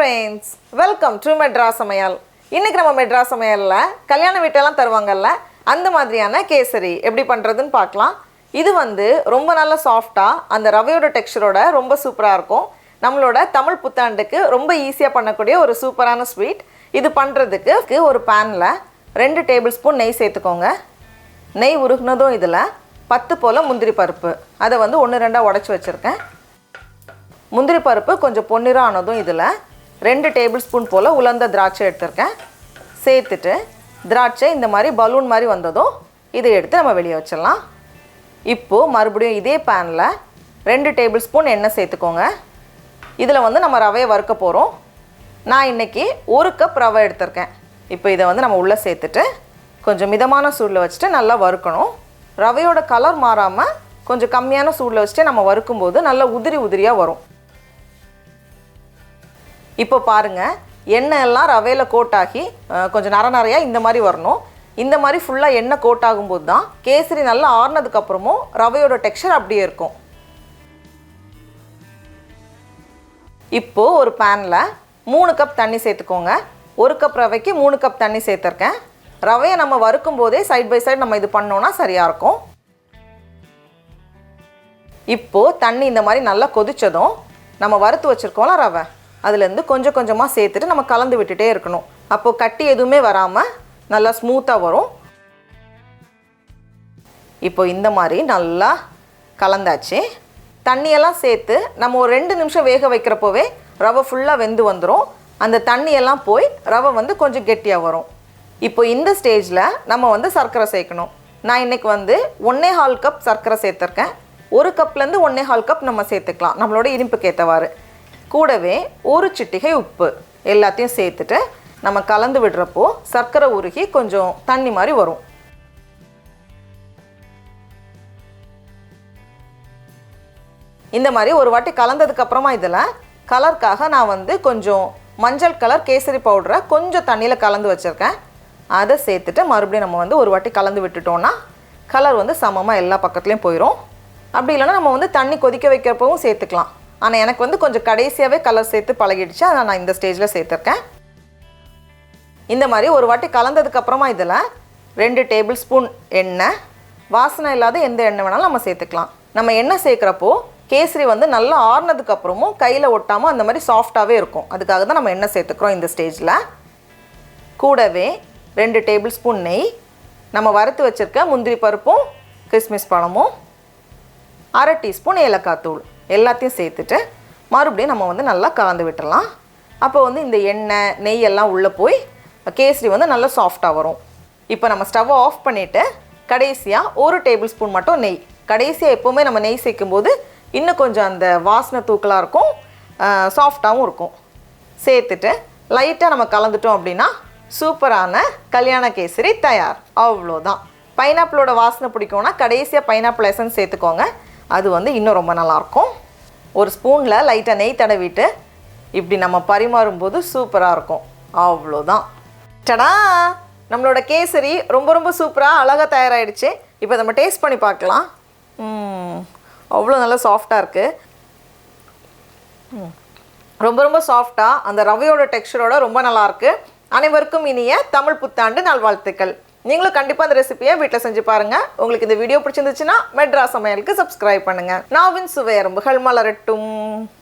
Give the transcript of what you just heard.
friends, welcome to Madras Samayal. இன்னைக்கு நம்ம மெட்ராஸ் சமையல்ல கல்யாண வீட்டெல்லாம் தருவாங்கல்ல அந்த மாதிரியான கேசரி எப்படி பண்றதுன்னு பார்க்கலாம். இது வந்து ரொம்ப நல்ல சாஃப்ட்டா அந்த ரவையோட டெக்ஸ்சரோட ரொம்ப சூப்பரா இருக்கும். நம்மளோட தமிழ் புத்தாண்டுக்கு ரொம்ப ஈஸியா பண்ணக்கூடிய ஒரு சூப்பரான ஸ்வீட். இது பண்றதுக்கு ஒரு panல 2 டேபிள்ஸ்பூன் நெய் சேர்த்துக்கோங்க. நெய் உருகுனதும் இதுல 10 போல முந்திரி பருப்பு அதை வந்து 1-2 உடைச்சு வச்சிருக்கேன். முந்திரி பருப்பு கொஞ்சம் பொன்னிறம் ஆனதும் இதில் 2 டேபிள்ஸ்பூன் போல் உலர்ந்த திராட்சை எடுத்துருக்கேன். சேர்த்துட்டு திராட்சை இந்த மாதிரி பலூன் மாதிரி வந்ததும் இதை எடுத்து நம்ம வெளியே வச்சிடலாம். இப்போது மறுபடியும் இதே பேனில் 2 டேபிள்ஸ்பூன் எண்ணெய் சேர்த்துக்கோங்க. இதில் வந்து நம்ம ரவையை வறுக்க போகிறோம். நான் இன்றைக்கி 1 கப் ரவை எடுத்திருக்கேன். இப்போ இதை வந்து நம்ம உள்ளே சேர்த்துட்டு கொஞ்சம் மிதமான சூடில் வச்சுட்டு நல்லா வறுக்கணும். ரவையோட கலர் மாறாமல் கொஞ்சம் கம்மியான சூடில் வச்சுட்டு நம்ம வறுக்கும்போது நல்லா உதிரியாக வரும். இப்போ பாருங்கள், எண்ணெய் எல்லாம் ரவையில் கோட் ஆகி கொஞ்சம் நரையாக இந்த மாதிரி வரணும். இந்த மாதிரி ஃபுல்லாக எண்ணெய் கோட் ஆகும்போது தான் கேசரி நல்லா ஆறுனதுக்கப்புறமும் ரவையோட டெக்ஸ்சர் அப்படியே இருக்கும். இப்போது ஒரு பேனில் 3 கப் தண்ணி சேர்த்துக்கோங்க. 1 கப் ரவைக்கு 3 கப் தண்ணி சேர்த்துருக்கேன். ரவையை நம்ம வறுக்கும் போதே சைட் பை சைடு நம்ம இது பண்ணோன்னா சரியாக இருக்கும். இப்போது தண்ணி இந்த மாதிரி நல்லா கொதித்ததும் நம்ம வறுத்து வச்சுருக்கோம்ல ரவை, அதுலேருந்து கொஞ்சம் கொஞ்சமாக சேர்த்துட்டு நம்ம கலந்து விட்டுட்டே இருக்கணும். அப்போது கட்டி எதுவுமே வராமல் நல்லா ஸ்மூத்தாக வரும். இப்போ இந்த மாதிரி நல்லா கலந்தாச்சு. தண்ணியெல்லாம் சேர்த்து நம்ம ஒரு 2 நிமிஷம் வேக வைக்கிறப்போவே ரவை ஃபுல்லாக வெந்து வந்துடும். அந்த தண்ணியெல்லாம் போய் ரவை வந்து கொஞ்சம் கெட்டியாக வரும். இப்போ இந்த ஸ்டேஜில் நம்ம வந்து சர்க்கரை சேர்க்கணும். நான் இன்றைக்கி வந்து 1.25 கப் சர்க்கரை சேர்த்துருக்கேன். 1 கப்லேருந்து 1.25 கப் நம்ம சேர்த்துக்கலாம், நம்மளோட இனிப்புக்கு ஏற்றவாறு. கூடவே 1 சிட்டிகை உப்பு எல்லாத்தையும் சேர்த்துட்டு நம்ம கலந்து விடுறப்போ சர்க்கரை உருகி கொஞ்சம் தண்ணி மாதிரி வரும். இந்த மாதிரி ஒரு வாட்டி கலந்ததுக்கப்புறமா இதில் கலருக்காக நான் வந்து கொஞ்சம் மஞ்சள் கலர் கேசரி பவுடரை கொஞ்சம் தண்ணியில் கலந்து வச்சுருக்கேன். அதை சேர்த்துட்டு மறுபடியும் நம்ம வந்து ஒரு வாட்டி கலந்து விட்டுட்டோன்னா கலர் வந்து சமமாக எல்லா பக்கத்துலேயும் போயிடும். அப்படி இல்லைன்னா நம்ம வந்து தண்ணி கொதிக்க வைக்கிறப்பவும் சேர்த்துக்கலாம். ஆனால் எனக்கு வந்து கொஞ்சம் கடைசியாகவே கலர் சேர்த்து பழகிடுச்சு, அதை நான் இந்த ஸ்டேஜில் சேர்த்துருக்கேன். இந்த மாதிரி ஒரு வாட்டி கலந்ததுக்கப்புறமா இதில் 2 டேபிள்ஸ்பூன் எண்ணெய், வாசனை இல்லாத எந்த எண்ணெய் வேணாலும் நம்ம சேர்த்துக்கலாம். நம்ம எண்ணெய் சேர்க்குறப்போ கேசரி வந்து நல்லா ஆறுனதுக்கப்புறமும் கையில் ஒட்டாமல் அந்த மாதிரி சாஃப்டாகவே இருக்கும். அதுக்காக தான் நம்ம எண்ணெய் சேர்த்துக்கிறோம் இந்த ஸ்டேஜில். கூடவே 2 டேபிள்ஸ்பூன் நெய், நம்ம வறுத்து வச்சுருக்க முந்திரி பருப்பும் கிஸ்மிஸ் பழமும், 1/2 டீஸ்பூன் ஏலக்காய் தூள் எல்லாத்தையும் சேர்த்துட்டு மறுபடியும் நம்ம வந்து நல்லா கலந்து விட்டுடலாம். அப்போ வந்து இந்த எண்ணெய் நெய் எல்லாம் உள்ளே போய் கேசரி வந்து நல்லா சாஃப்டாக வரும். இப்போ நம்ம ஸ்டவ்வை ஆஃப் பண்ணிவிட்டு கடைசியாக 1 டேபிள்ஸ்பூன் மட்டும் நெய், கடைசியாக எப்போவுமே நம்ம நெய் சேர்க்கும்போது இன்னும் கொஞ்சம் அந்த வாசனை தூக்கலாக இருக்கும், சாஃப்டாகவும் இருக்கும். சேர்த்துட்டு லைட்டாக நம்ம கலந்துட்டோம் அப்படின்னா சூப்பரான கல்யாண கேசரி தயார். அவ்வளோதான். பைனாப்பிளோட வாசனை பிடிக்கும்னா கடைசியாக பைனாப்பிள் எசன்ஸ் சேர்த்துக்கோங்க, அது வந்து இன்னும் ரொம்ப நல்லாயிருக்கும். ஒரு ஸ்பூனில் லைட்டாக நெய் தடவிட்டு இப்படி நம்ம பரிமாறும்போது சூப்பராக இருக்கும். அவ்வளோதான். டடா, நம்மளோட கேசரி ரொம்ப சூப்பராக அழகாக தயாராகிடுச்சு. இப்போ நம்ம டேஸ்ட் பண்ணி பார்க்கலாம். அவ்வளோ நல்லா சாஃப்டாக இருக்குது. ரொம்ப சாஃப்டாக அந்த ரவையோட டெக்ஸ்சரோட ரொம்ப நல்லாயிருக்கு. அனைவருக்கும் இனிய தமிழ் புத்தாண்டு நல்வாழ்த்துக்கள். நீங்களும் கண்டிப்பாக அந்த ரெசிபியை வீட்டில் செஞ்சு பாருங்கள். உங்களுக்கு இந்த வீடியோ பிடிச்சிருந்துச்சுன்னா மெட்ராஸ் சமையலுக்கு சப்ஸ்கிரைப் பண்ணுங்கள். நாவின் சுவையரும்புகள் மலரட்டும்.